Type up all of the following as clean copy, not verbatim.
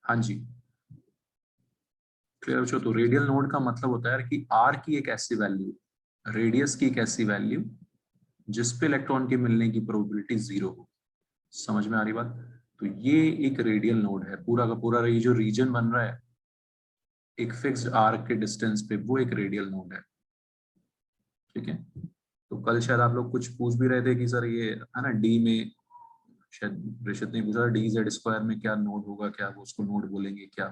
हाँ जी, क्लियर बच्चों। तो रेडियल नोड का मतलब होता है कि आर की एक ऐसी वैल्यू, रेडियस की एक ऐसी वैल्यू जिस पे इलेक्ट्रॉन के मिलने की प्रोबेबिलिटी 0 हो। समझ में आ रही बात? तो ये एक रेडियल नोड है, पूरा का पूरा ये जो रीजन बन रहा है एक फिक्स्ड आर के डिस्टेंस पे, वो एक रेडियल नोड है। ठीक है, तो कल शायद आप लोग कुछ पूछ भी रहे थे कि सर ये है ना डी में, शायद ऋषित ने पूछा डी जेड स्क्वायर में क्या नोड होगा, क्या वो उसको नोड बोलेंगे क्या,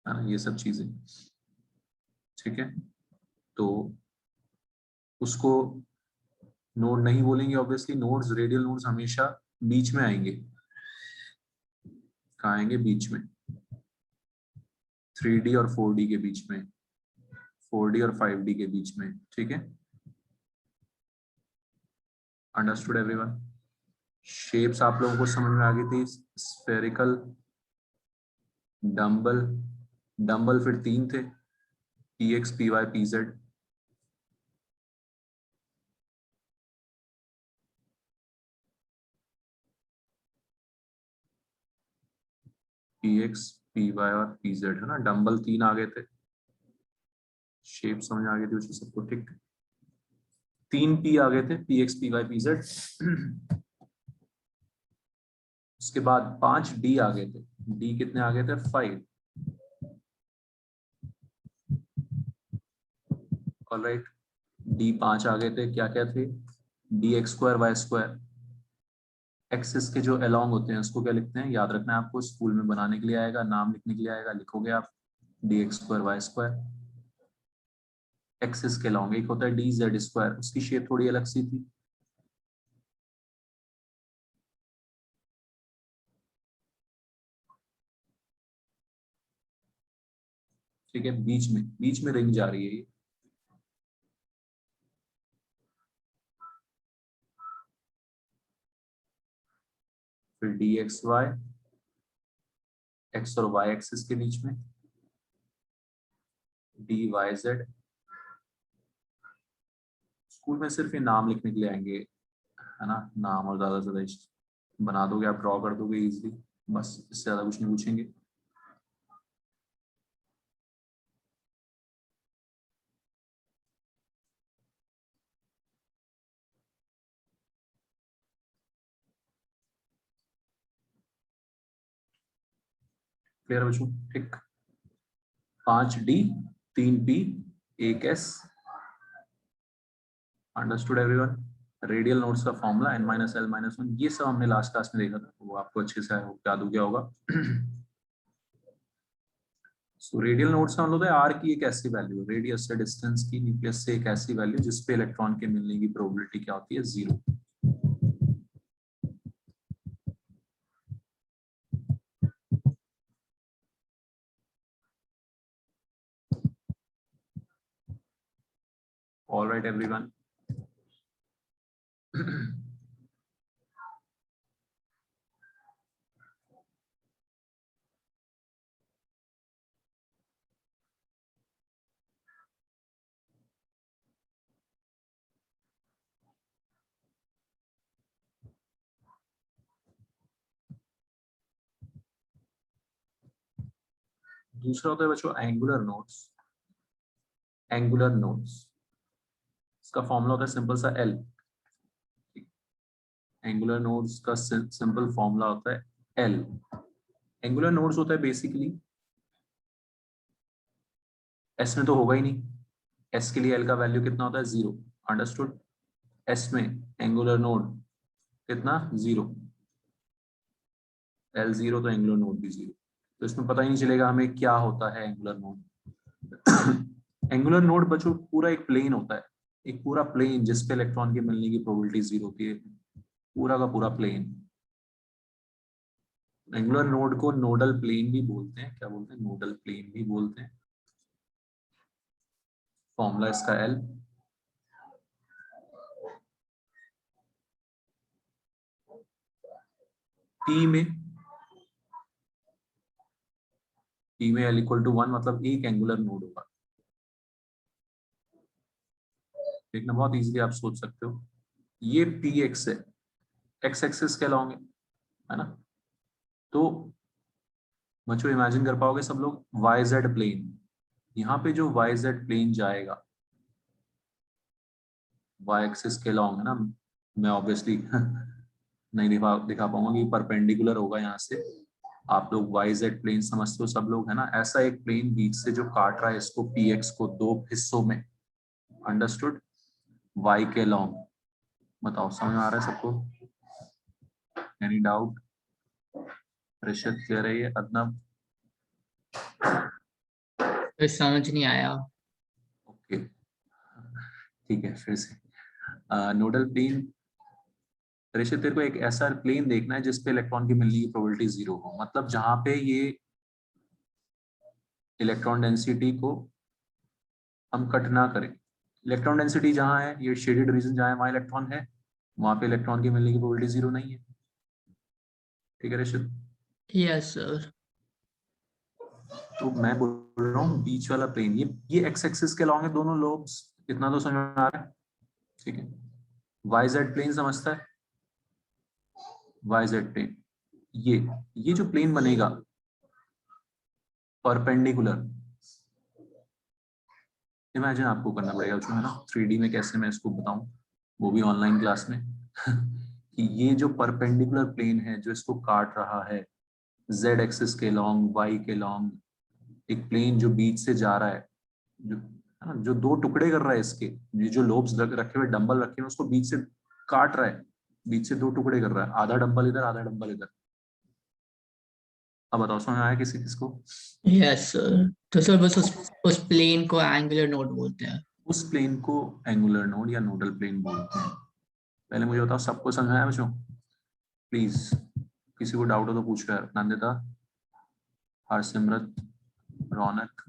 है ना, ये सब चीजें। ठीक है, तो उसको नोड नहीं बोलेंगे ऑब्वियसली। नोड्स, रेडियल नोड्स हमेशा बीच में आएंगे। कहाँ आएंगे? बीच में, 3D और 4D के बीच में, 4D और 5D के बीच में। ठीक है, अंडरस्टूड एवरीवन? शेप्स आप लोगों को समझ में आ गई थी? स्फेरिकल, डम्बल, डम्बल फिर 3 थे, P X, P Y, P Z. P X, P Y और पी जेड, है ना, डम्बल 3 आ गए थे। शेप समझ आ गई थी उसे सबको? ठीक, 3 पी आ गए थे, P X, P Y, P Z. उसके बाद 5 डी आ गए थे। डी कितने आ गए थे? 5। ऑलराइट, डी 5 आ गए थे। क्या क्या थे? D X square, Y square. Axis के जो अलोंग होते हैं उसको क्या लिखते हैं? याद रखना है आपको, स्कूल में बनाने के लिए आएगा, नाम लिखने के लिए आएगा, लिखोगे आप D X square, Y square. Axis के अलोंग एक होता है डी जेड स्क्वायर, उसकी शेप थोड़ी अलग सी थी। ठीक है, बीच में रिंग जा रही है ये। फिर डी एक्स वाई, एक्स और वाई एक्सिस के बीच में, डी वाई जेड। स्कूल में सिर्फ ये नाम लिखने के लिए आएंगे, है ना, नाम, और ज्यादा से ज्यादा बना दोगे आप, ड्रॉ कर दोगे इजीली, बस इससे ज्यादा कुछ नहीं पूछेंगे। क्लियर बच्चों? ठीक, 5 d, 3 p, 1 s. Understood everyone? Radial nodes का formula n minus l minus 1, ये सब हमने लास्ट क्लास में देखा था, वो आपको अच्छे से याद हो गया होगा। सो रेडियल नोड्स का मतलब है आर की एक ऐसी वैल्यू, रेडियस से, डिस्टेंस की, न्यूक्लियस से एक ऐसी वैल्यू जिसपे इलेक्ट्रॉन के मिलने की प्रोबेबिलिटी क्या होती है? 0। Alright everyone? दूसरा होता है बच्चों एंगुलर नोड्स। एंगुलर नोड्स, इसका फॉर्मूला होता है सिंपल सा एल। एंगुलर नोड्स का सिंपल फॉर्मूला होता है एल। एंगुलर नोड्स होता है बेसिकली, एस में तो होगा ही नहीं, एस के लिए एल का वैल्यू कितना होता है? 0। अंडरस्टूड? एस में एंगुलर नोड कितना? 0। एल 0 तो एंगुलर नोड भी 0। तो इसमें पता ही नहीं चलेगा हमें क्या होता है एंगुलर नोड। एंगुलर नोड बच्चों पूरा एक प्लेन होता है, एक पूरा प्लेन जिसपे इलेक्ट्रॉन के मिलने की प्रोबेबिलिटी 0 होती है, पूरा का पूरा प्लेन। एंगुलर नोड को नोडल प्लेन भी बोलते हैं। क्या बोलते हैं? नोडल प्लेन भी बोलते हैं। फॉर्मूला इसका एल। पी में, पी में एल इक्वल टू 1 मतलब एक एंगुलर नोड होगा। देखना बहुत इजीली आप सोच सकते हो। ये पी एक्स है, एक्स एक्सिस के अलॉन्ग है ना, तो बच्चों इमेजिन कर पाओगे सब लोग, वाई जेड प्लेन, यहाँ पे जो वाई जेड प्लेन जाएगा वाई एक्सिस के लॉन्ग है ना, मैं ऑब्वियसली नहीं दिखा पाऊंगा कि परपेंडिकुलर होगा यहाँ से। आप लोग वाई जेड प्लेन समझते हो सब लोग है ना, ऐसा एक प्लेन बीच से जो काट रहा है इसको पी एक्स को दो हिस्सों में, अंडरस्टूड, वाई के लॉन्ग। बताओ समझ में आ रहा है सबको? Any doubt? ऋषित क्लियर है ये? अदनब? तो समझ नहीं आया। ओके ठीक है, फिर से नोडल प्लेन। ऋषित तेरे को एक ऐसा प्लेन देखना है जिसपे इलेक्ट्रॉन की मिलने की प्रोबेबिलिटी जीरो हो, मतलब जहां पे ये इलेक्ट्रॉन डेंसिटी को हम कट ना करें। इलेक्ट्रॉन डेंसिटी जहां है, ये शेडेड रीजन जहां है वहां इलेक्ट्रॉन है, वहां पे इलेक्ट्रॉन की मिलने की प्रोबेबिलिटी जीरो नहीं है। ठीक है ऋषित? Yes sir. तो मैं बोल रहा हूँ बीच वाला प्लेन, ये एक्स एक्सिस के अलॉन्ग है दोनों लोब्स, इतना तो समझ में आ रहा है? ठीक है। वाई जेड प्लेन समझता है? वाई जेड प्लेन, ये जो प्लेन बनेगा परपेंडिकुलर, इमेजिन आपको करना पड़ेगा उसमें है ना, 3D में कैसे मैं इसको बताऊं, वो भी ऑनलाइन क्लास में कि ये जो परपेंडिकुलर प्लेन है जो इसको काट रहा है जेड एक्सिस के लॉन्ग वाई के लॉन्ग, एक प्लेन जो बीच से जा रहा है, जो है ना, जो दो टुकड़े कर रहा है इसके, ये जो लोब्स रखे हुए डंबल रखे हैं उसको बीच से काट रहा है, बीच से दो टुकड़े कर रहा है, आधा डंबल इधर आधा डंबल इधर। अब बताओ समझ में आया किसी किसको? यस सर, तो सर बस उस प्लेन को एंगुलर नोड बोलते हैं। उस प्लेन को एंगुलर नोड या नोडल प्लेन बोलते हैं। पहले मुझे बताओ सबको समझ में आया बच्चों? प्लीज किसी को डाउट हो तो पूछो यार, नंदिता, हरसिमरत, रौनक,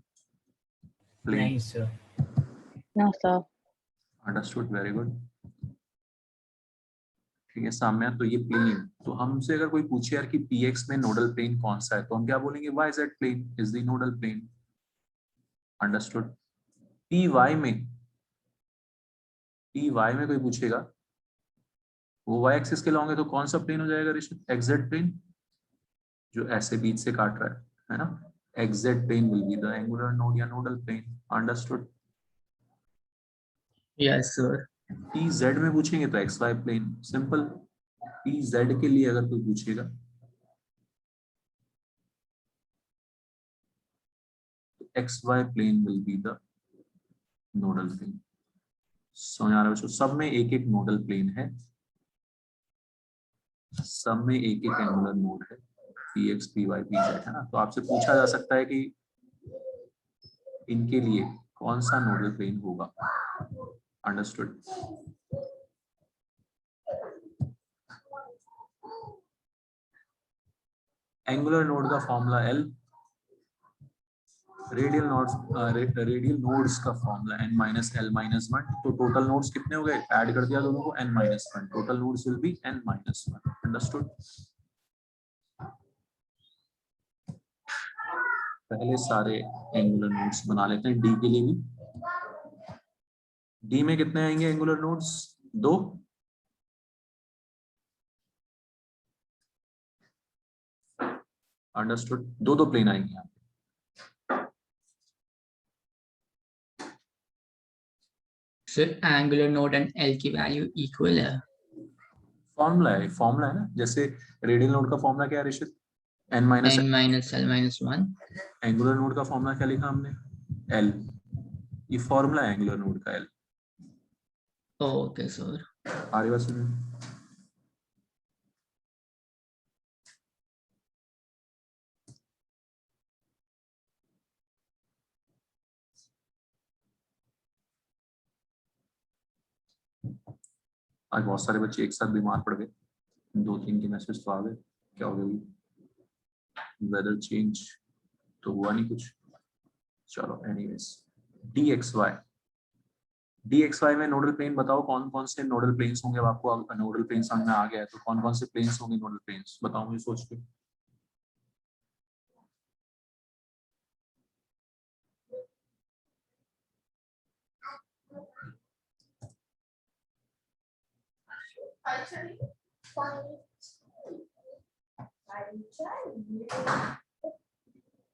प्लेन? नहीं sir. No, sir. Understood, very good. ठीक है साम्या, तो ये प्लेन, तो हमसे अगर कोई पूछे यार कि पीएक्स में नोडल प्लेन कौन सा है, तो हम क्या बोलेंगे? Y Z plane is the nodal plane, understood. P Y में, पी वाई में कोई पूछेगा, वो वाई एक्सिस के लॉन्ग है तो कौन सा प्लेन हो जाएगा ऋषित? एक्जेड प्लेन, जो ऐसे बीच से काट रहा है ना, xz plane will be the angular node या nodal plane, understood. Yes sir. P z में पूछेंगे तो x y plane, simple. P z के लिए अगर कोई पूछेगा तो x y plane will be the nodal plane. समझ आ रहा है बच्चों? सब में एक एक नोडल प्लेन है, सब में एक एक एंगुलर नोड है, P X P Y P Z, है ना। तो आपसे पूछा जा सकता है कि इनके लिए कौन सा नोडल प्लेन होगा, अंडरस्टूड। एंगुलर नोड का formula l, radial nodes, radial nodes का formula n minus l minus one. तो टोटल नोड्स कितने हो गए? ऐड कर दिया दोनों को, n minus one, total nodes will be n minus one, understood. पहले सारे एंगुलर नोड्स बना लेते हैं डी के लिए भी। डी में कितने आएंगे एंगुलर नोड्स? दो। अंडरस्टूड, दो दो प्लेन आएंगे यहाँ। Sir angular node and l की वैल्यू इक्वल है। फॉर्मूला है ना, जैसे रेडियल नोड का फॉर्मूला क्या है Rishit? n minus. N minus l minus one. Angular node का फॉर्मूला क्या लिखा हमने? l। ये फॉर्मूला है एंगुलर नोड का, l। Okay sir. आ रही बात सुनिए? आज बहुत सारे बच्चे एक साथ बीमार पड़ गए, दो तीन के मैसेज तो आ गए, क्या हो गया? वेदर चेंज तो हुआ नहीं कुछ, चलो anyways. D X Y, D X Y में नोडल प्लेन बताओ कौन कौन से नोडल प्लेन्स होंगे। अब आपको नोडल प्लेन समझ में आ गया है तो कौन कौन से प्लेन्स होंगे नोडल प्लेन्स, बताओ मुझे सोच के।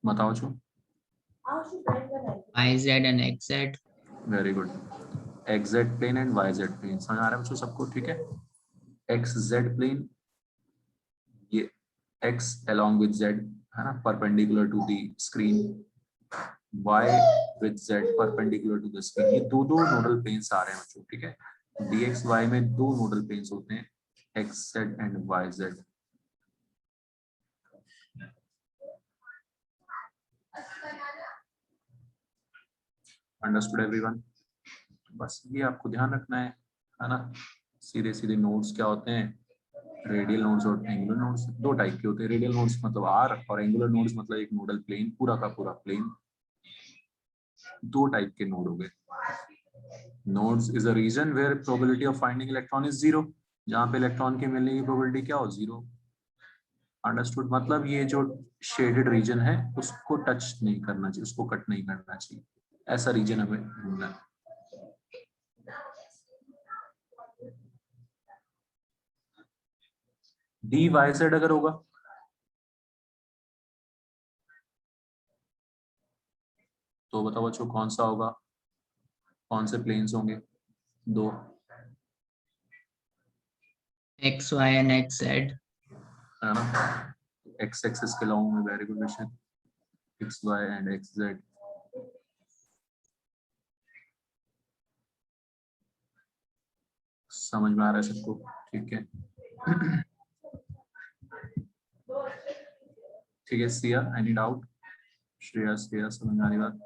बताओ छो। YZ and XZ. Very good. XZ plane and YZ plane समझ आ रहा है बच्चों सबको? ठीक है। XZ प्लेन, ये X along with Z है ना, perpendicular to the screen, Y with Z perpendicular to the screen. ये दो दो नोडल प्लेन्स आ रहे हैं बच्चों। ठीक है, DXY में दो नोडल प्लेन्स होते हैं, XZ and YZ। Understood everyone? बस ये आपको ध्यान रखना है ना। सीधे सीधे नोड्स क्या होते हैं? रेडियल नोड्स और एंगुलर नोड्स। दो टाइप के होते हैं, रेडियल नोड्स मतलब R और एंगुलर नोड्स मतलब एक नोडल प्लेन, पूरा का पूरा प्लेन। दो टाइप के नोड हो गए। Nodes is a region where probability of finding electron is zero, जहां पे इलेक्ट्रॉन के मिलने की प्रोबेबिलिटी क्या हो? जीरो। अंडरस्टूड? मतलब ये जो शेडेड रीजन है उसको टच नहीं करना चाहिए, उसको कट नहीं करना चाहिए, ऐसा रीजन हमें ढूंढना है। DYZ अगर होगा तो बताओ बच्चों कौन सा होगा? कौन से प्लेन्स होंगे? दो। XY and XZ. है ना, X एक्सिस के लॉन्ग में। Very good question. XY and XZ। समझ में आ रहा है सबको? ठीक है। ठीक है सिया, एनी डाउट? श्रेया, श्रेया समझ में आ रही बात?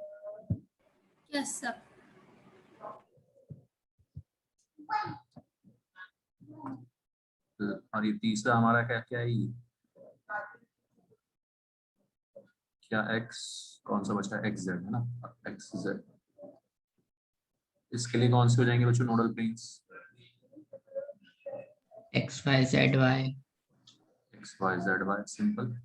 Yes, sir. और ये तीसरा हमारा क्या क्या है? ये क्या X कौन सा बचा है? XZ है ना, XZ। इसके लिए कौन से हो जाएंगे बच्चों nodal planes? XYZY. XYZY simple.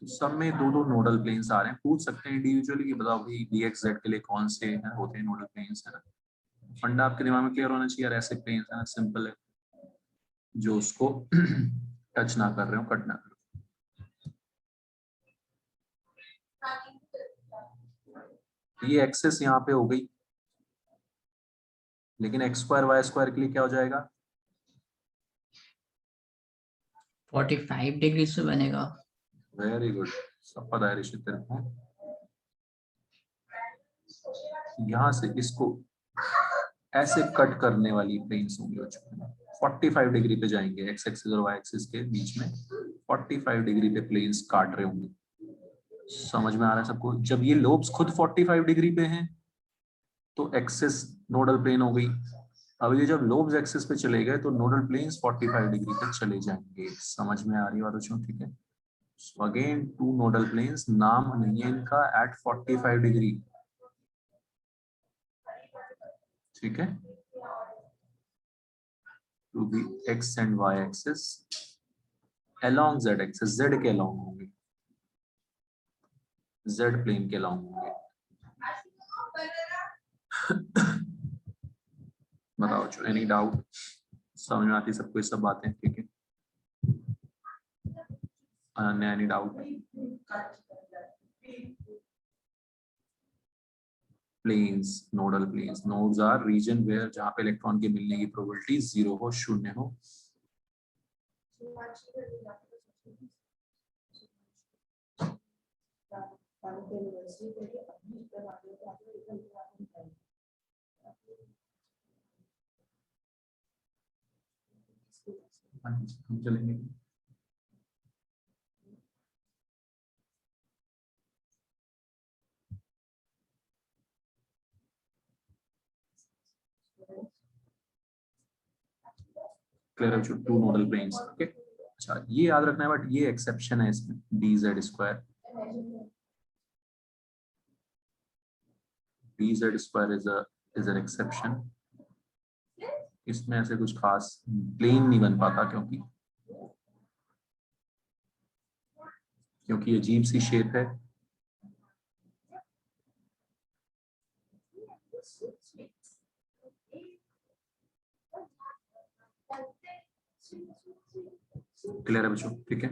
तो सब में दो दो नोडल प्लेन्स आ रहे हैं। पूछ सकते हैं इंडिविजुअली कि बताओ भाई DXZ के लिए कौन से हैं होते हैं नोडल प्लेन्स, है ना। फंडा आपके दिमाग में क्लियर होना चाहिए यार, ऐसे प्लेन्स है ना, सिंपल है, जो उसको टच ना कर रहे हो, कट ना कर रहे हो। ये एक्सेस यहाँ पे हो गई, लेकिन X स्क्वायर Y स्क्वायर के लिए क्या हो जाएगा? 45 डिग्री से बनेगा। वेरी गुड, सब पता है ऋषि तेरे को। यहाँ से इसको ऐसे कट करने वाली प्लेन्स होंगी बच्चों, 45 डिग्री पे जाएंगे, X एक्सिस और Y एक्सिस के बीच में 45 डिग्री पे प्लेन्स काट रहे होंगे। समझ में आ रहा है सबको? जब ये लोब्स खुद 45 डिग्री पे हैं तो एक्सिस नोडल प्लेन हो गई। अब ये जब लोब्स एक्सिस पे चले गए तो नोडल प्लेन्स 45 डिग्री पे चले जाएंगे। समझ में आ रही बात बच्चों? ठीक है। So again two nodal planes, नाम नहीं है इनका, at 45 डिग्री। ठीक है, to the X and Y axis along Z axis, Z के along होंगे, Z प्लेन के along होंगे। बताओ जो एनी डाउट? समझ में आती सबको ये सब बातें? ठीक है, Ananya any doubt? Planes, nodal planes, nodes are region where जहां पे इलेक्ट्रॉन के मिलने की प्रोबेबिलिटी जीरो हो, शून्य हो। हम चलेंगे। क्लियर है? Two nodal planes. ओके, अच्छा ये याद रखना है, बट ये एक्सेप्शन है इसमें, DZ square, DZ square is an exception. इसमें ऐसे कुछ खास प्लेन नहीं बन पाता क्योंकि अजीब सी शेप है। क्लियर है बच्चों? ठीक है,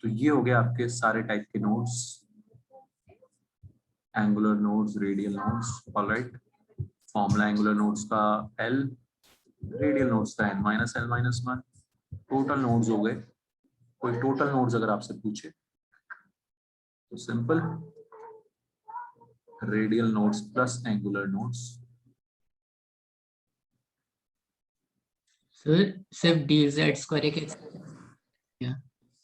तो ये हो गया आपके सारे टाइप के nodes, angular nodes, radial nodes, alright. Formula angular nodes का L, रेडियल नोड्स का n-l-1। टोटल नोड्स हो गए। कोई टोटल नोड्स अगर आपसे पूछे तो simple radial nodes plus angular nodes. Sir सिर्फ dz स्क्वायर एक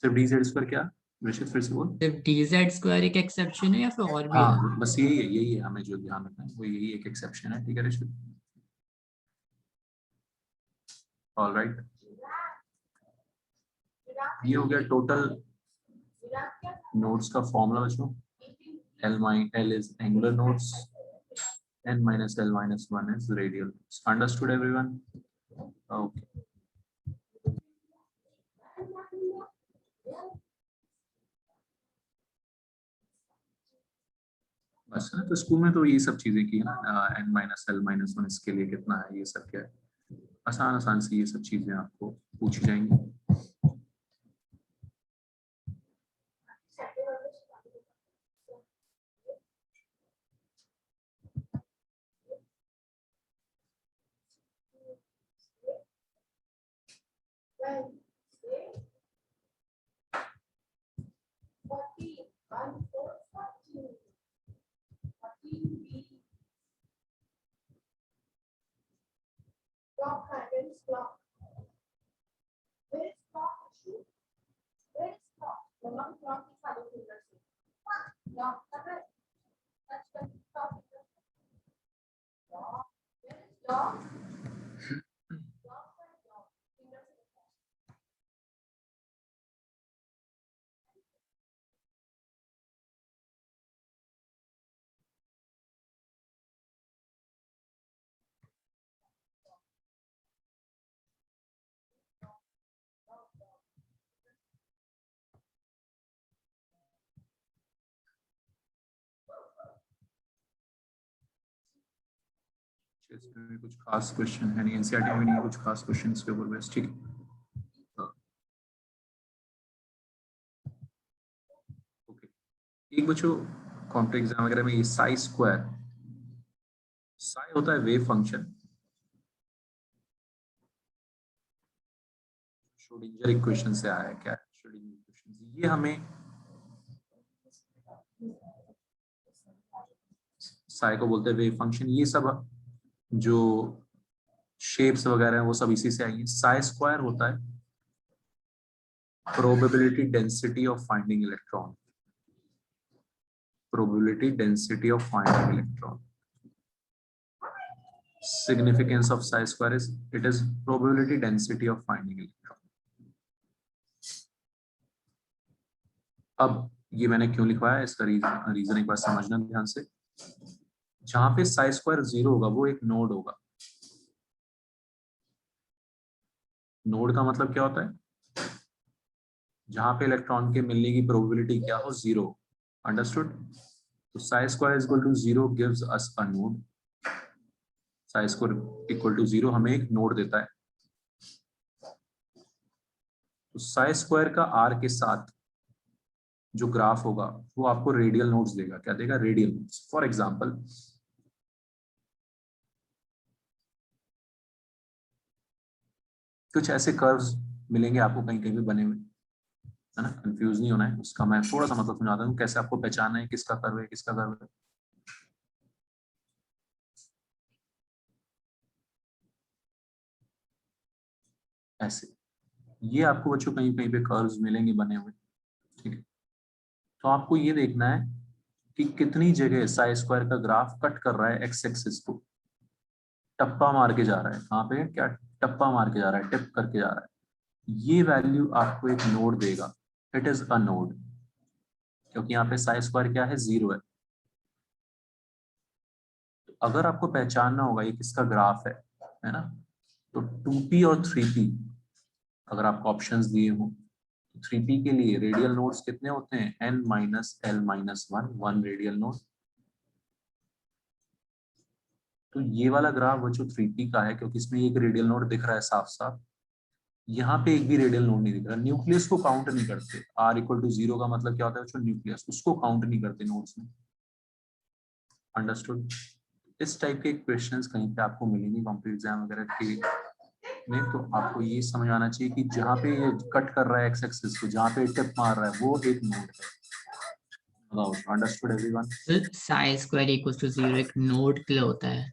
सिर्फ dz² क्या ऋषित, फिर से बोल। सिर्फ dz स्क्वायर एक एक्सेप्शन है या फिर और भी है? हाँ बस यही है हमें जो ध्यान रखना है, वो यही एक एक्सेप्शन है। ठीक है ऋषित, ऑलराइट। ये हो गया टोटल नोड्स का फॉर्मूला बच्चों। L is angular nodes, n-l-1 is radial nodes. Understood everyone? Okay. बस ना, तो स्कूल में तो ये सब चीजें की है ना, n-l-1 इसके लिए कितना है, ये सब क्या है, आसान आसान सी ये सब चीजें आपको पूछी जाएंगी। इसमें कुछ खास क्वेश्चन है नहीं, एनसीईआरटी में नहीं है कुछ खास क्वेश्चन इसके ऊपर बेस। ठीक है, ओके। एक बच्चों कॉम्पिटिटिव एग्जाम वगैरह में ये साई स्क्वायर, साई होता है वेव फंक्शन, श्रोडिंगर इक्वेशन से आया है क्या, श्रोडिंगर इक्वेशन, ये हमें साई को बोलते हैं वेव फंक्शन। ये सब जो शेप्स वगैरह हैं वो सब इसी से आई है। साई स्क्वायर होता है probability density of finding electron, probability density of finding electron. Significance of psi square is it is probability density of finding electron. अब ये मैंने क्यों लिखवाया, इसका रीजन एक बार समझना ध्यान से। जहां पे psi square 0 होगा वो एक नोड होगा। नोड का मतलब क्या होता है, जहां पे इलेक्ट्रॉन के मिलने की प्रोबेबिलिटी क्या हो, 0। अंडरस्टूड? तो psi square is equal to 0 gives us a node. psi square equal to 0 हमें एक नोड देता है। तो psi square का r के साथ जो ग्राफ होगा वो आपको रेडियल नोड्स देगा। क्या देगा? Radial nodes. फॉर एग्जांपल कुछ ऐसे कर्व्स मिलेंगे आपको कहीं कहीं पे बने हुए, है ना, कंफ्यूज नहीं होना है। उसका मैं थोड़ा सा मतलब समझाता हूँ कैसे आपको पहचानना है किसका कर्व है किसका कर्व है। ऐसे ये आपको बच्चों कहीं कहीं पे कर्व्स मिलेंगे बने हुए, ठीक है। तो आपको ये देखना है कि कितनी जगह साई स्क्वायर का ग्राफ कट कर रहा है एक्स एक्सिस को, टप्पा मार के जा रहा है। कहाँ पे? क्या टप्पा मार के जा रहा है, टिप करके जा रहा है। ये वैल्यू आपको एक नोड देगा। इट इज अ नोड, क्योंकि यहाँ पे साई स्क्वायर क्या है, 0 है। तो अगर आपको पहचानना होगा ये किसका ग्राफ है ना, तो 2p और 3p अगर आपको ऑप्शंस दिए हो, 3p के लिए रेडियल नोड्स कितने होते हैं, n-l-1, 1 रेडियल नोड। तो ये वाला ग्राफ बच्चों 3p का है, क्योंकि इसमें एक रेडियल नोड दिख रहा है साफ साफ। यहाँ पे एक भी रेडियल नोड नहीं दिख रहा, न्यूक्लियस को काउंट नहीं करते। R इक्वल टू 0 का मतलब क्या होता है, न्यूक्लियस, उसको काउंट नहीं करते नोड्स में। अंडरस्टूड? इस टाइप के क्वेश्चंस कहीं पे आपको मिलेंगे कॉम्पिटिटिव एग्जाम वगैरह के में, तो आपको ये समझ आना चाहिए कि जहाँ पे ये कट कर रहा है एक्स एक्सिस को, जहाँ पे टिप मार रहा है, वो एक नोड है। Understood everyone? Psi square equals to 0 एक नोड के लिए होता है।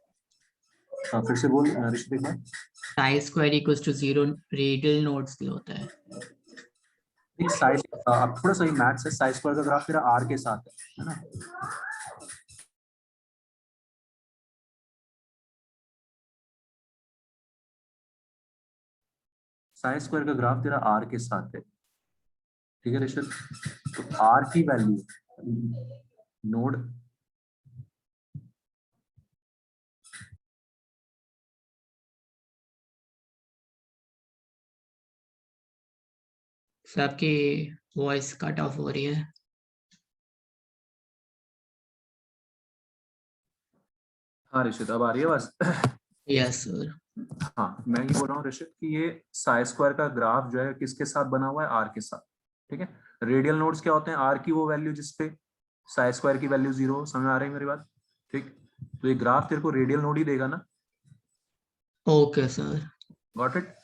फिर से बोल ऋषित एक बार। Psi square equals to 0 radial nodes के लिए होता है। एक साइड, अब थोड़ा सा मैथ्स है, साई स्क्वायर का ग्राफ तेरा आर के साथ है ना? साई स्क्वायर का ग्राफ तेरा आर के साथ है, ठीक है ऋषित? तो आर की वैल्यू नोड सबकी वॉइस कट ऑफ हो रही है। हाँ ऋषित, अब आ रही है बस। Yes sir. हाँ, मैं ये बोल रहा हूँ ऋषित कि ये साई स्क्वायर का ग्राफ जो है किसके साथ बना हुआ है, आर के साथ, ठीक है? रेडियल नोड्स क्या होते हैं, आर की वो वैल्यू जिसपे साई स्क्वायर की वैल्यू 0, समझ आ रही है मेरी बात? ठीक, तो ये ग्राफ तेरे को रेडियल नोड ही देगा ना। Okay sir. Got it?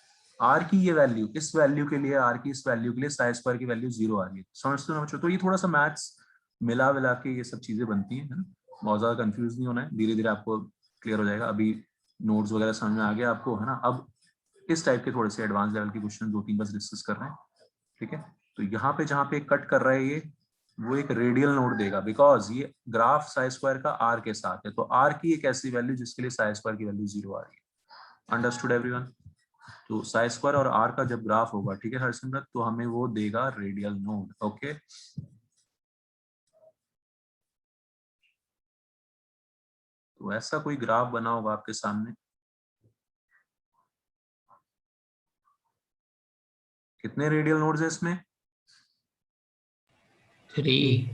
R की ये वैल्यू, इस वैल्यू के लिए, आर की इस वैल्यू के लिए साई स्क्वायर की वैल्यू 0 आ रही है, समझते हो ना बच्चों? तो ये थोड़ा सा मैथ्स मिला विला के ये सब चीजें बनती है ना, बहुत ज्यादा कंफ्यूज नहीं होना है, धीरे धीरे आपको क्लियर हो जाएगा। अभी नोट्स वगैरह समझ में आ गया आपको, है ना? अब इस टाइप के थोड़े से एडवांस लेवल के क्वेश्चन 2-3 बस डिस्कस कर रहे हैं, ठीक है? तो यहाँ पे जहाँ पे कट कर रहा है ये, वो एक रेडियल नोड देगा, बिकॉज ये ग्राफ साई स्क्वायर का आर के साथ है, तो आर की एक ऐसी वैल्यू जिसके लिए साई स्क्वायर की वैल्यू 0 आ रही है। Understood everyone? तो साई स्क्वायर और आर का जब ग्राफ होगा, ठीक है हरसिमरत, तो हमें वो देगा रेडियल नोड। ओके, तो ऐसा कोई ग्राफ बना होगा आपके सामने, कितने रेडियल नोड्स है इसमें? 3।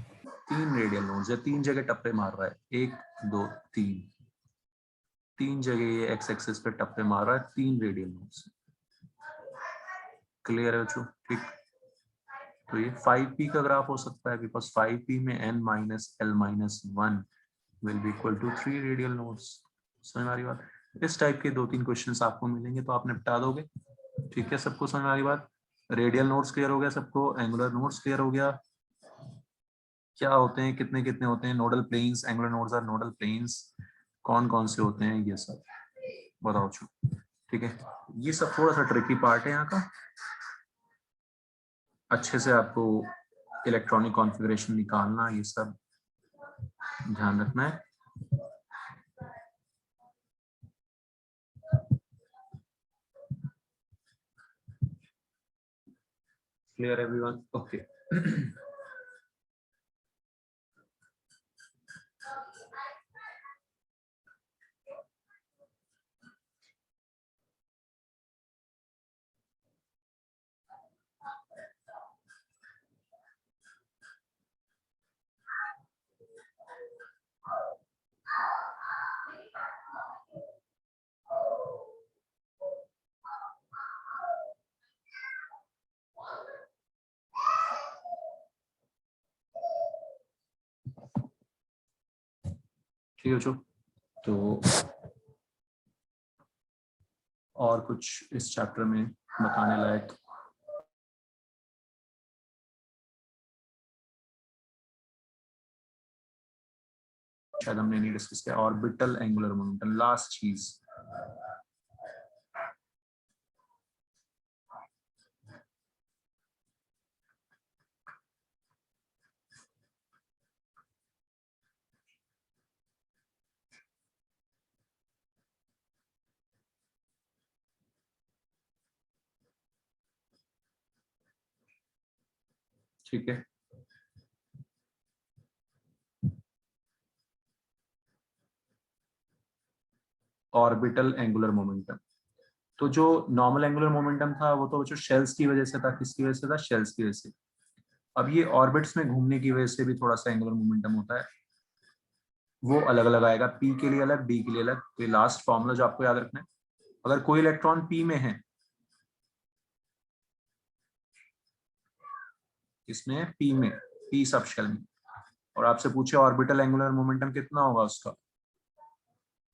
3 रेडियल नोड्स है, 3 जगह टप्पे मार रहा है, 1 2 3, 3 जगह ये एक्स एक्सिस पे टप्पे मार रहा है, 3 रेडियल नोड्स। क्लियर है बच्चों? ठीक, तो ये 5p का ग्राफ हो सकता है, बिकॉज 5p में n minus l minus 1 will be equal to 3 radial nodes. समझ में आ रही बात? इस टाइप के 2-3 क्वेश्चंस आपको मिलेंगे तो आप निपटा दोगे, ठीक है? सबको समझ में आ रही बात? रेडियल नोड्स क्लियर हो गया सबको, एंगुलर नोड्स क्लियर हो गया, क्या होते हैं, कितने कितने होते हैं nodal planes, angular nodes are nodal planes, कौन कौन से होते हैं, ये सब बताओ छो, ठीक है? ये सब थोड़ा सा ट्रिकी पार्ट है यहाँ का, अच्छे से आपको इलेक्ट्रॉनिक कॉन्फ़िगरेशन निकालना, ये सब ध्यान रखना है। Clear everyone? ओके। ठीक है बच्चों, तो और कुछ इस चैप्टर में बताने लायक? शायद हमने नहीं डिस्कस किया, ऑर्बिटल एंगुलर मोमेंटम, लास्ट चीज। ठीक है, ऑर्बिटल एंगुलर मोमेंटम, तो जो नॉर्मल एंगुलर मोमेंटम था वो तो बच्चों शेल्स की वजह से था, किसकी वजह से था? शेल्स की वजह से। अब ये ऑर्बिट्स में घूमने की वजह से भी थोड़ा सा एंगुलर मोमेंटम होता है, वो अलग अलग आएगा, पी के लिए अलग, डी के लिए अलग। तो ये लास्ट फॉर्मूला जो आपको याद रखना है, अगर कोई इलेक्ट्रॉन पी में है इसमें पी में, पी सबशेल में, और आपसे पूछे ऑर्बिटल एंगुलर मोमेंटम कितना होगा उसका,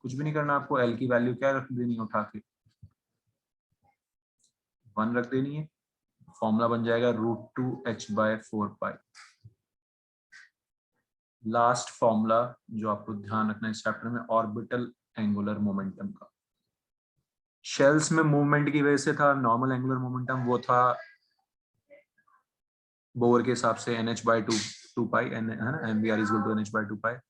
कुछ भी नहीं करना आपको, एल की वैल्यू क्या रख देनी है, उठा के 1 रख देनी है, फॉर्मूला बन जाएगा √2h/4π। लास्ट फॉर्मूला जो आपको ध्यान रखना है इस चैप्टर में, ऑर्बिटल एंगुलर मोमेंटम का। शेल्स में मूवमेंट की वजह से था नॉर्मल एंगुलर मोमेंटम, वो था बोर के हिसाब से nh/2 है ना, mvr = nh/2।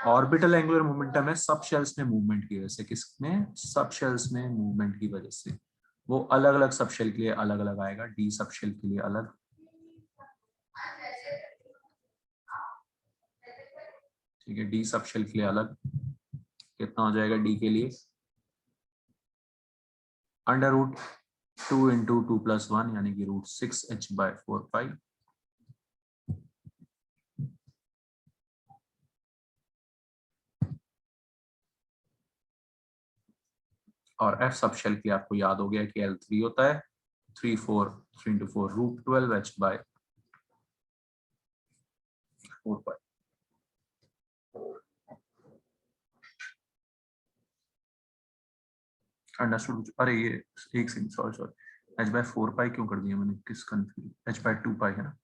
Orbital angular momentum है सब शेल्स में मूवमेंट की वजह से, किसमें, सब शेल्स में मूवमेंट की वजह से। वो अलग अलग सब शेल के लिए अलग अलग आएगा, डी सब शेल के लिए अलग, ठीक है, डी सब शेल के लिए अलग। कितना हो जाएगा डी के लिए, √2 × 2 + 1 यानी कि √6h/4π। और एफ सब शेल के लिए आपको याद हो गया कि L3 होता है 3 × 4 √12h/4π। अंडरस्टूड। अरे ये एक सेकंड, सॉरी h/4π क्यों कर दिया मैंने, किस कंफ्यूज, h/2π है ना,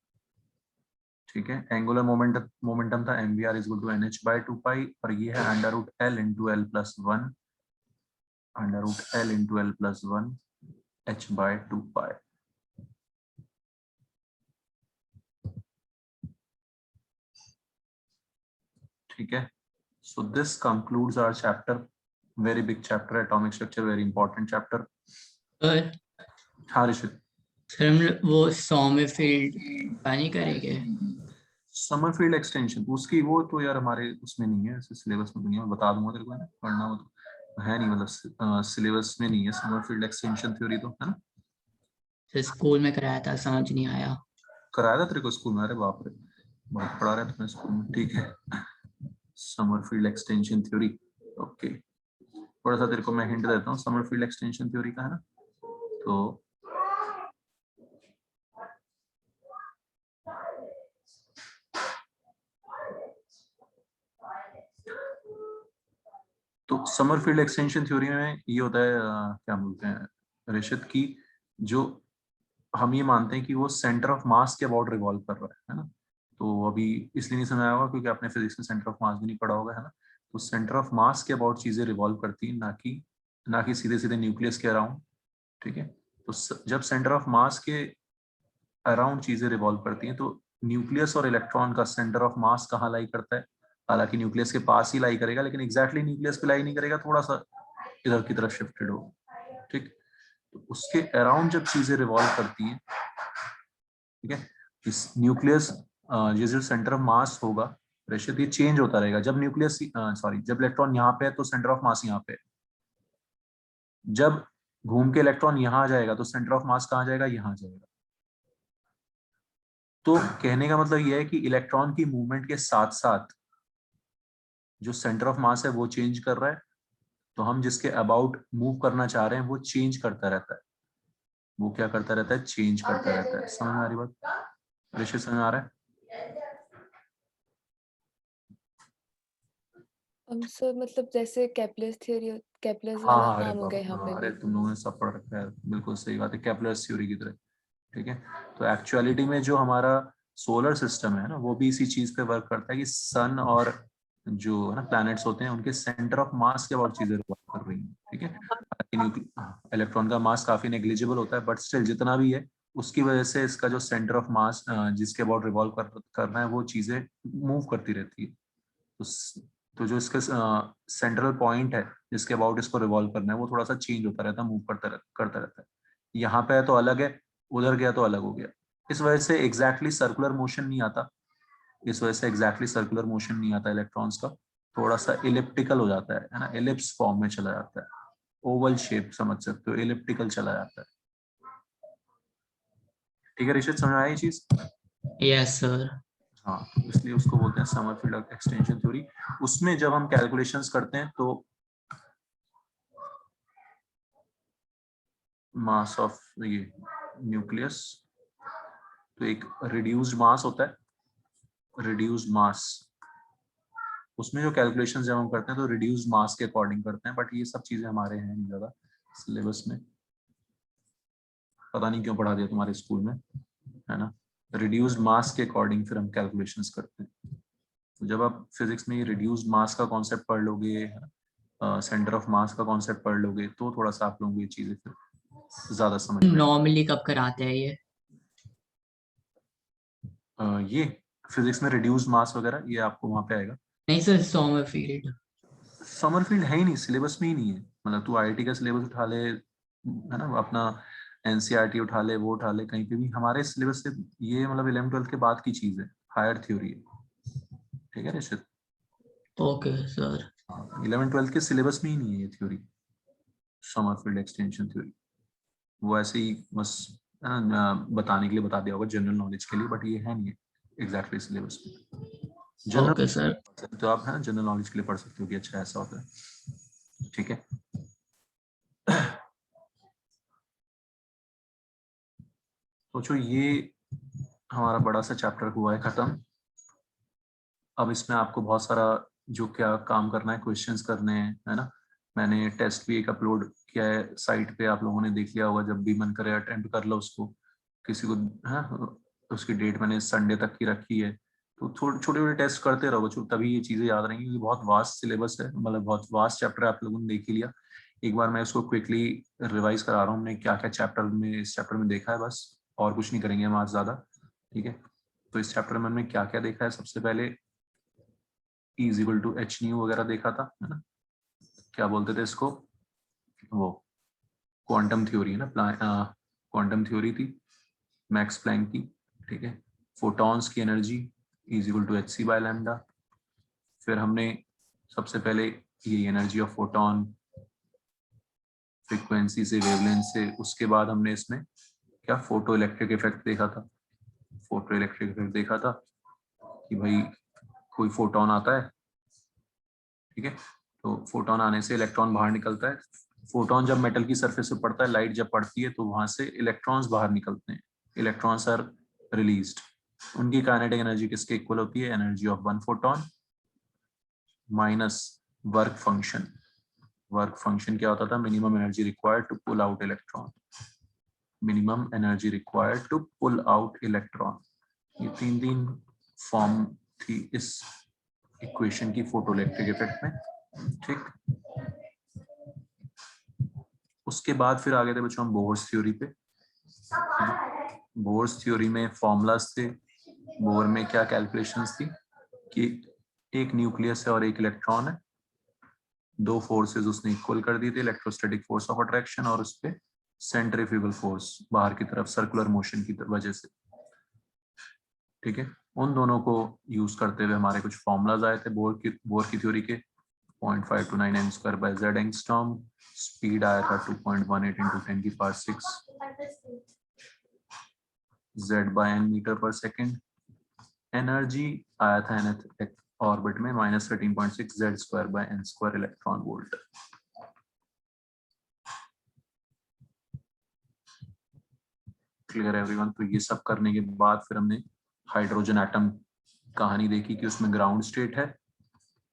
ठीक है। एंगुलर मोमेंटम था mvr = nh/2π, और ये है √L × L + 1, √L × L + 1 h/2π। ठीक है, so this concludes our chapter, very big chapter, atomic structure, very important chapter। Sir हाँ ऋषित, सर हम वो सॉमरफील्ड नहीं करेंगे? समरफील्ड एक्सटेंशन उसकी, वो तो यार हमारे उसमें नहीं है, सिलेबस में नहीं है, बता दूंगा तेरे को, है ना, पढ़ना हो तो है नहीं, मतलब सिलेबस में नहीं है समरफील्ड एक्सटेंशन थ्योरी, तो है ना। सर स्कूल में कराया था, समझ नहीं आया। कराया था तेरे को स्कूल में, अरे बाप रे, बहुत पढ़ा रहे तुम्हें स्कूल में, ठीक है। समरफील्ड एक्सटेंशन थ्योरी, ओके, थोड़ा सा तेरे को मैं हिंट देता हूँ समरफील्ड एक्सटेंशन थ्योरी का, है ना। तो समरफील्ड एक्सटेंशन थ्योरी में ये होता है, क्या बोलते हैं ऋषित, की जो हम ये मानते हैं कि वो सेंटर ऑफ मास के अबाउट रिवॉल्व कर रहा है ना। तो अभी इसलिए नहीं समझ आया होगा क्योंकि आपने फिजिक्स में सेंटर ऑफ मास भी नहीं पढ़ा होगा, है ना। तो सेंटर ऑफ मास के अबाउट चीजें रिवॉल्व करती हैं, ना कि सीधे सीधे न्यूक्लियस के अराउंड, ठीक है। तो जब सेंटर ऑफ मास के अराउंड चीजें रिवॉल्व करती हैं, तो न्यूक्लियस और इलेक्ट्रॉन का सेंटर ऑफ मास कहाँ लाई करता है, हालांकि न्यूक्लियस के पास ही लाई करेगा, लेकिन एग्जैक्टली न्यूक्लियस पे लाई नहीं करेगा, थोड़ा सा इधर की तरफ शिफ्टेड होगा, ठीक। तो उसके अराउंड जब चीजें रिवॉल्व करती हैं, ठीक है, इस न्यूक्लियस, ये जो सेंटर ऑफ मास होगा प्रेशर, ये चेंज होता रहेगा। जब न्यूक्लियस, सॉरी, जब इलेक्ट्रॉन यहाँ पे है तो सेंटर ऑफ मास यहाँ पे है, जब घूम के इलेक्ट्रॉन यहाँ आ जाएगा तो सेंटर ऑफ मास कहाँ जाएगा, यहाँ जाएगा। तो कहने का मतलब यह है कि इलेक्ट्रॉन की मूवमेंट के साथ साथ जो सेंटर ऑफ मास है वो चेंज कर रहा है, तो हम जिसके अबाउट मूव करना चाह रहे हैं वो चेंज करता रहता है, वो क्या करता रहता है, चेंज करता रहता है। समझ में आ रही बात ऋषि, समझ में आ रहा है। सर मतलब जैसे केपलर्स थ्योरी, केपलर्स हाँ वाला हाँ, अरे काम हो गया यहाँ पे अरे भी। तुम लोगों ने सब पढ़ रखा है, बिल्कुल सही बात है, केपलर्स थ्योरी की तरह, ठीक है। तो एक्चुअलिटी में जो हमारा सोलर सिस्टम है ना, वो भी इसी चीज पे वर्क करता है कि सन और जो है ना प्लैनेट्स होते हैं, उनके सेंटर ऑफ मास के अबाउट चीजें रिवॉल्व कर रही हैं, ठीक है। इलेक्ट्रॉन का मास काफी नेग्लिजिबल होता है, बट स्टिल जितना भी है उसकी वजह से इसका जो सेंटर ऑफ मास जिसके अबाउट रिवॉल्व करना है वो चीजें मूव करती रहती है। तो जो इसका सेंट्रल पॉइंट है जिसके अबाउट इसको रिवॉल्व करना है वो थोड़ा सा चेंज होता रहता है, मूव करता रहता है। यहाँ पे है तो अलग है, उधर गया तो अलग हो गया। इस वजह से एग्जैक्टली सर्कुलर मोशन नहीं आता, इलेक्ट्रॉन्स का, थोड़ा सा इलिप्टिकल हो जाता है ना, एलिप्स फॉर्म में चला जाता है, ओवल शेप समझ सकते हो, इलिप्टिकल चला जाता है, ठीक है ऋषित, समझ आया ये चीज। Yes sir. हाँ, तो इसलिए उसको बोलते हैं समरफील्ड एक्सटेंशन थ्योरी। उसमें जब हम कैलकुलेशंस करते हैं तो मास ऑफ ये न्यूक्लियस तो एक रिड्यूस्ड मास होता है, रिड्यूस्ड मास, उसमें जो कैलकुलेशन जब हम करते हैं तो रिड्यूस्ड मास के अकॉर्डिंग करते हैं, बट ये सब चीजें हमारे हैं नहीं ज्यादा सिलेबस में, पता नहीं क्यों पढ़ा दिया तुम्हारे स्कूल में, है ना। रिड्यूस्ड मास के अकॉर्डिंग फिर हम कैलकुलेशंस करते हैं। तो जब आप फिजिक्स में रिड्यूस्ड मास का कॉन्सेप्ट पढ़ लोगे, सेंटर ऑफ मास का कॉन्सेप्ट पढ़ लोगे, तो थोड़ा सा आप लोगों को ये चीजें फिर ज्यादा समझ में नॉर्मली कब कराते हैं ये? ये फिजिक्स में रिड्यूस्ड मास वगैरह ये आपको वहां पे आएगा। नहीं sir, summer field. Summer field है ही नहीं, सिलेबस में ही नहीं है। मतलब तू आईआईटी का सिलेबस उठा ले, है ना, अपना एनसीईआरटी उठा ले, वो उठा ले, कहीं पे भी हमारे सिलेबस से ये मतलब 11th-12th के बाद की चीज है, हायर थ्योरी है। ठीक है रिशित? Okay sir. 11th-12th के सिलेबस में ही नहीं है ये theory, summer field extension theory. वो ऐसे ही बस, है ना, बताने के लिए बता दिया होगा जनरल नॉलेज के लिए, बट ये है नहीं एग्जैक्टली सिलेबस में। General okay sir. तो आप है ना जनरल नॉलेज के लिए पढ़ सकते हो कि अच्छा ऐसा होता है। ठीक है, सोचो ये हमारा बड़ा सा चैप्टर हुआ है खत्म। अब इसमें आपको बहुत सारा जो क्या काम करना है, क्वेश्चंस करने हैं, है ना। मैंने टेस्ट भी एक अपलोड किया है साइट पे, आप लोगों ने देख लिया होगा, जब भी मन करे अटेम्प्ट कर लो उसको। किसी को है, उसकी डेट मैंने संडे तक की रखी है। तो छोटे छोटे टेस्ट करते रहो बच्चों, तभी ये चीजें याद रहेंगी। ये बहुत वास्ट सिलेबस है, मतलब बहुत वास्ट चैप्टर है, आप लोगों ने देख ही लिया। एक बार मैं इसको क्विकली रिवाइज करा रहा हूँ, हमने क्या क्या चैप्टर में इस चैप्टर में देखा है, बस और कुछ नहीं करेंगे हम आज ज्यादा। ठीक है, तो इस चैप्टर में हमने क्या क्या देखा है। सबसे पहले E is equal to H nu वगैरह देखा था, है ना। क्या बोलते थे इसको, वो क्वांटम थ्योरी है ना, क्वांटम थ्योरी थी मैक्स प्लैंक की। ठीक है, फोटॉन्स की energy is equal to H C by lambda. फिर हमने सबसे पहले ये एनर्जी ऑफ फोटोन फ्रीक्वेंसी से, वेवलेंथ से, उसके बाद हमने इसमें क्या फोटो इलेक्ट्रिक इफेक्ट देखा था। फोटो इलेक्ट्रिक इफेक्ट देखा था कि भाई कोई फोटोन आता है, ठीक है, तो फोटोन आने से इलेक्ट्रॉन बाहर निकलता है। फोटोन जब मेटल की सरफेस पे पड़ता है, लाइट जब पड़ती है, तो वहां से इलेक्ट्रॉन्स बाहर निकलते हैं, इलेक्ट्रॉन्स आर रिलीज्ड। उनकी काइनेटिक एनर्जी किसके इक्वल होती है, energy of one photon minus work function. Work function क्या होता था, minimum energy required to pull out electron, minimum energy required to pull out electron. ये तीन तीन फॉर्म थी इस इक्वेशन की फोटो इलेक्ट्रिक इफेक्ट में। ठीक, उसके बाद फिर आगे थे बच्चों हम बोर्स थ्योरी पे। बोर्स थ्योरी में फॉर्मूलाज थे, बोर में क्या कैलकुलेशंस थी कि एक न्यूक्लियस है और एक इलेक्ट्रॉन है, दो फोर्सेस उसने इक्वल कर दी थी, इलेक्ट्रोस्टैटिक फोर्स ऑफ अट्रैक्शन और उस पे सेंट्रीफ्यूगल फोर्स बाहर की तरफ सर्कुलर मोशन की वजह से। ठीक है, उन दोनों को यूज करते हुए हमारे कुछ फॉर्मूलाज आए थे बोर की थ्योरी के। 0.529 m square by z angstrom, speed आया था 2.18 into 10 की power 6 z by n metre per second. Energy आया था nth ऑर्बिट में -13.6 z square by n square electron volt. Clear everyone? तो ये सब करने के बाद फिर हमने हाइड्रोजन एटम कहानी देखी कि उसमें ग्राउंड स्टेट है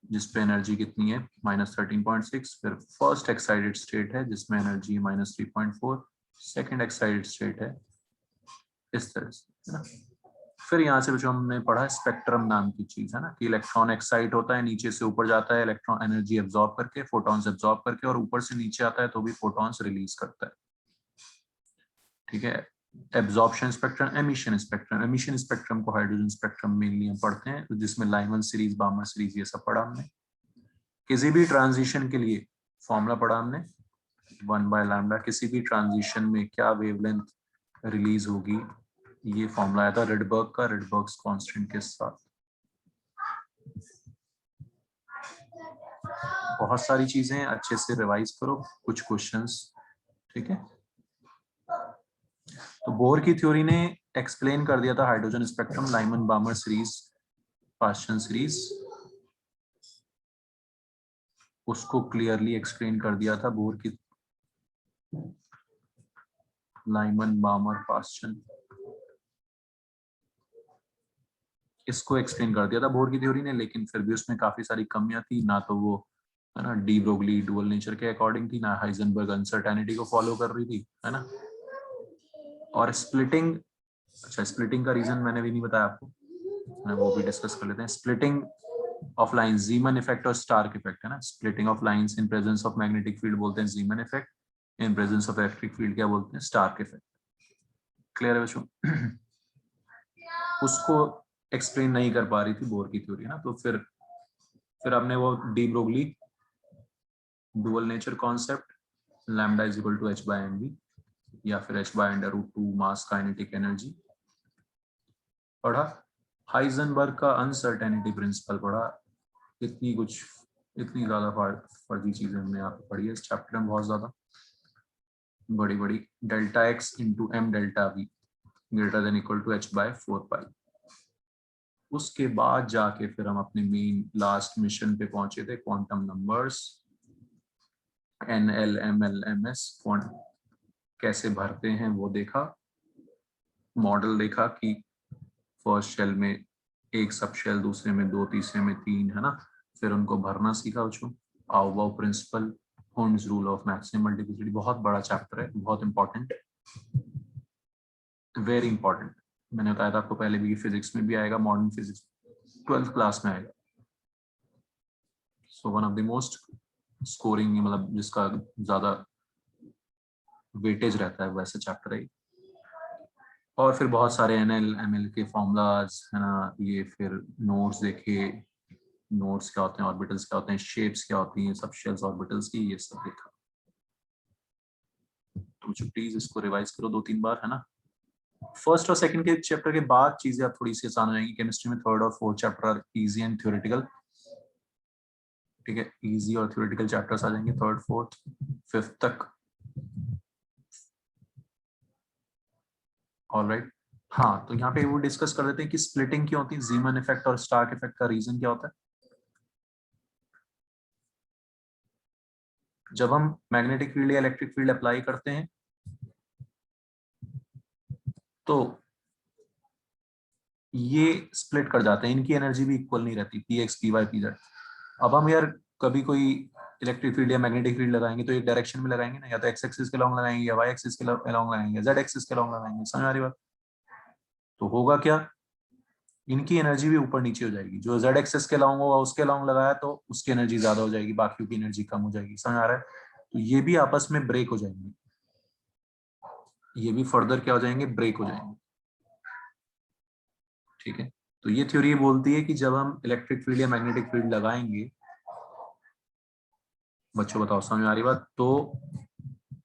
जिसपे एनर्जी कितनी है -13.6, फिर फर्स्ट एक्साइटेड स्टेट है जिसमें एनर्जी -3.4, सेकंड एक्साइटेड स्टेट है इस तरह से, है ना। फिर यहाँ से जो हमने पढ़ा स्पेक्ट्रम नाम की चीज, है ना, कि इलेक्ट्रॉन एक्साइट होता है, नीचे से ऊपर जाता है, इलेक्ट्रॉन एनर्जी एब्जॉर्ब करके, फोटॉन्स एब्जॉर्ब करके, और ऊपर से नीचे आता है तो भी फोटॉन्स रिलीज करता है। ठीक है, absorption spectrum, emission spectrum. Emission spectrum को हाइड्रोजन स्पेक्ट्रम मेनली हम पढ़ते हैं, जिसमें लाइमन सीरीज, बामर सीरीज, ये सब पढ़ा हमने। किसी भी ट्रांजिशन के लिए फॉर्मूला पढ़ा हमने 1/λ, किसी भी ट्रांजिशन में क्या वेवलेंथ रिलीज होगी, ये फॉर्मूला आया था रिडबर्ग का, रिडबर्ग्स कांस्टेंट के साथ। बहुत सारी चीजें अच्छे से रिवाइज करो, कुछ क्वेश्चंस। ठीक है, तो बोर की थ्योरी ने एक्सप्लेन कर दिया था hydrogen spectrum, Lyman बामर series, Paschen series, उसको क्लियरली एक्सप्लेन कर दिया था बोर की, लाइमन बामर पास्चन। इसको एक्सप्लेन कर दिया था बोर की थ्योरी ने, लेकिन फिर भी उसमें काफी सारी कमियां थी, ना तो वो है ना डी ब्रोगली डुअल नेचर के अकॉर्डिंग थी, ना हाइजेनबर्ग अनसर्टेनिटी को फॉलो कर रही थी, है ना। और स्प्लिटिंग, अच्छा स्प्लिटिंग का रीजन मैंने भी नहीं बताया आपको, वो भी डिस्कस कर लेते हैं। स्प्लिटिंग ऑफ लाइंस, जीमन इफेक्ट और स्टार्क इफेक्ट, है ना। Splitting of lines in presence of magnetic field बोलते हैं जीमन effect, in presence of electric field क्या बोलते हैं, स्टार्क इफेक्ट। क्लियर है बच्चों? उसको एक्सप्लेन नहीं कर पा रही थी बोर की थ्योरी ना, तो फिर हमने वो de Broglie dual nature concept, lambda is equal to h by mv या फिर h/√2 मास काइनेटिक एनर्जी पढ़ा। हाइजेनबर्ग का अनसर्टेनिटी प्रिंसिपल पढ़ा। इतनी ज्यादा फर्जी चीजें हमने यहाँ पे पढ़ी है इस चैप्टर में, बहुत ज्यादा बड़ी बड़ी। Delta x into M delta V greater than equal to h/4π। उसके बाद जाके फिर हम अपने मेन लास्ट मिशन पे पहुंचे थे, quantum numbers, NL ML MS कैसे भरते हैं वो देखा, मॉडल देखा कि फर्स्ट शेल में एक सब शेल, दूसरे में 2, तीसरे में 3, है ना। फिर उनको भरना सीखा बच्चों। Aufbau principle, Hund's rule of maximum multiplicity, बहुत बड़ा चैप्टर है, बहुत इंपॉर्टेंट, वेरी इंपॉर्टेंट। मैंने बताया था आपको पहले भी, फिजिक्स में भी आएगा, मॉडर्न फिजिक्स 12th क्लास में आएगा। So one of the most scoring, मतलब जिसका ज्यादा वेटेज रहता है वैसे चैप्टर है। और फिर बहुत सारे NL ML के फॉर्मूलाज, है ना, ये फिर नोट्स देखे, नोट्स क्या होते हैं, ऑर्बिटल्स क्या होते हैं, शेप्स क्या होती हैं, सब शेल्स ऑर्बिटल्स की, ये सब देखा। तो प्लीज इसको रिवाइज करो 2-3 बार, है ना। फर्स्ट और सेकंड के चैप्टर के बाद चीजें अब थोड़ी सी आसान हो जाएंगी। केमिस्ट्री में थर्ड और fourth chapter are easy and theoretical, ठीक है, इजी और थ्योरेटिकल चैप्टर्स आ जाएंगे थर्ड फोर्थ फिफ्थ तक। ऑलराइट, हाँ, तो यहाँ पे वो डिस्कस कर लेते हैं कि स्प्लिटिंग क्यों होती है, जीमन इफेक्ट और स्टार्क इफेक्ट का रीजन क्या होता है। जब हम मैग्नेटिक फील्ड या इलेक्ट्रिक फील्ड अप्लाई करते हैं तो ये स्प्लिट कर जाते हैं, इनकी एनर्जी भी इक्वल नहीं रहती, px py pz। अब हम यार कभी कोई इलेक्ट्रिक फील्ड या मैग्नेटिक फील्ड लगाएंगे तो एक डायरेक्शन में लगाएंगे ना, या तो x एक्सिस के लॉन्ग लगाएंगे या y एक्सिस के लॉन्ग लगाएंगे, z एक्सिस के लॉन्ग लगाएंगे। समझ आ रही बात? तो होगा क्या, इनकी एनर्जी भी ऊपर नीचे हो जाएगी। जो z एक्सिस के लॉन्ग होगा उसके लॉन्ग लगाया तो उसकी एनर्जी ज्यादा हो जाएगी, बाकियों की एनर्जी कम हो जाएगी। समझ आ रहा है? तो ये भी आपस में ब्रेक हो जाएंगे, ये भी फर्दर क्या हो जाएंगे, ब्रेक हो जाएंगे, ठीक है। तो ये थ्योरी बोलती है कि जब हम इलेक्ट्रिक फील्ड या मैग्नेटिक फील्ड लगाएंगे, बच्चों बताओ समझ आ रही बात, तो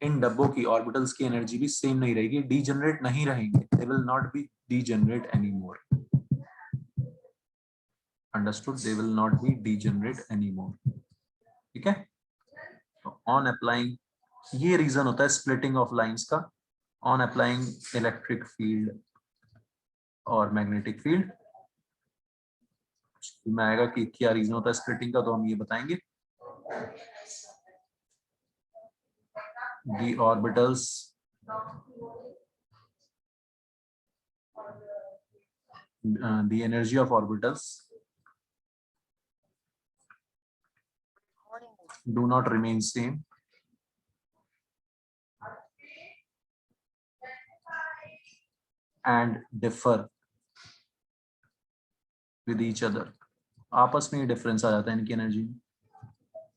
इन डब्बों की ऑर्बिटल्स की एनर्जी भी सेम नहीं रहेगी, डीजनरेट नहीं रहेंगे, they will not be degenerate anymore. Understood? They will not be degenerate anymore, ठीक है। तो ऑन अप्लाइंग, ये रीजन होता है स्प्लिटिंग ऑफ लाइंस का, ऑन अप्लाइंग इलेक्ट्रिक फील्ड और मैग्नेटिक फील्ड में आएगा कि क्या रीजन होता है स्प्लिटिंग का, तो हम ये बताएंगे। The orbitals the energy of orbitals do not remain same and differ with each other। आपस में डिफरेंस आ जाता है इनकी एनर्जी में।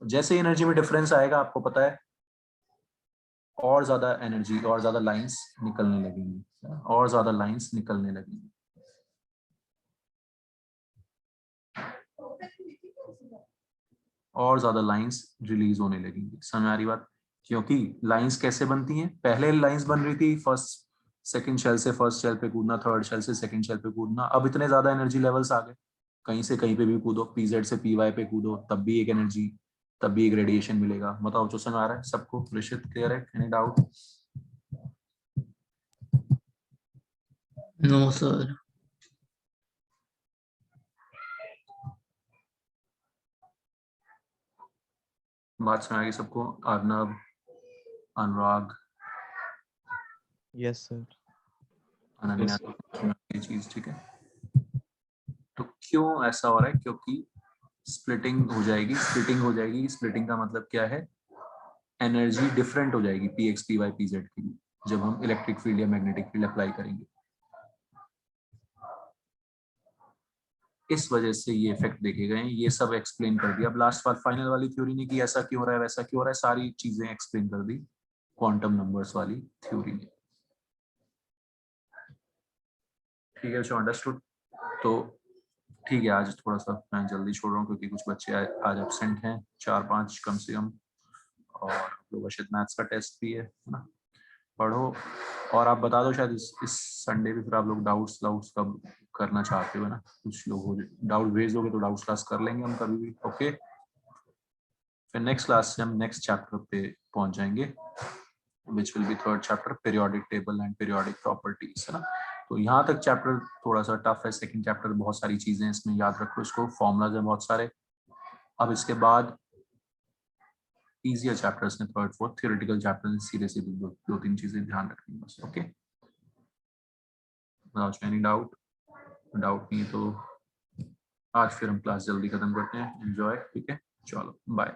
जैसे एनर्जी में डिफरेंस आएगा, आपको पता है और ज्यादा एनर्जी और ज्यादा लाइंस निकलने लगेंगी, और ज्यादा लाइंस निकलने लगेंगी। और ज्यादा लाइंस रिलीज होने लगेंगी। समझ आ रही बात? क्योंकि लाइंस कैसे बनती हैं, पहले लाइंस बन रही थी फर्स्ट सेकंड शेल से फर्स्ट शेल पे कूदना, थर्ड शेल से सेकंड शेल पे कूदना। अब इतने ज्यादा एनर्जी लेवल्स आ गए, कहीं से कहीं पे भी कूदो, pz से py पे कूदो, तब भी एक एनर्जी, तब भी एक रेडिएशन मिलेगा। बताओ जो समझ आ रहा है सबको? ऋषित क्लियर है? Any doubt? No, sir. बात समझ आ गई सबको? अर्नब, अनुराग, यस सर। अनन्या, ये चीज ठीक है। तो क्यों ऐसा हो रहा है? क्योंकि स्प्लिटिंग हो जाएगी। स्प्लिटिंग का मतलब क्या है? एनर्जी डिफरेंट हो जाएगी px py pz के लिए जब हम इलेक्ट्रिक फील्ड या मैग्नेटिक फील्ड अप्लाई करेंगे। इस वजह से ये इफेक्ट देखे गए हैं। ये सब एक्सप्लेन कर दिया। अब लास्ट बार फाइनल वाली थ्योरी ने कि ऐसा क्यों हो रहा है, वैसा क्यों हो रहा है, सारी चीजें एक्सप्लेन कर दी क्वांटम नंबर्स वाली थ्योरी ने। ठीक है बच्चों, अंडरस्टूड? तो ठीक है, आज थोड़ा सा मैं जल्दी छोड़ रहा हूँ क्योंकि कुछ बच्चे आज एब्सेंट हैं, 4-5 कम से कम, और आप लोगों का शायद मैथ्स का टेस्ट भी है ना। पढ़ो और आप बता दो शायद इस संडे भी फिर आप लोग डाउट्स कब करना चाहते हो ना। कुछ लोग हो डाउट भेज दोगे तो डाउट्स क्लास कर लेंगे हम कभी भी। ओके, फिर नेक्स्ट क्लास से हम नेक्स्ट चैप्टर पे पहुंच जाएंगे which will be third chapter, periodic table and periodic properties, है ना। तो यहाँ तक चैप्टर थोड़ा सा टफ है। सेकंड चैप्टर बहुत सारी चीजें इसमें याद रखो, इसको फॉर्मूलाज हैं बहुत सारे। अब इसके बाद इजियर चैप्टर्स में थर्ड फोर्थ थियोरेटिकल चैप्टर सीधे सीधे दो तीन चीजें ध्यान रखनी बस। ओके, एनी डाउट नहीं तो आज फिर हम क्लास जल्दी खत्म करते हैं। एंजॉय, ठीक है, चलो बाय।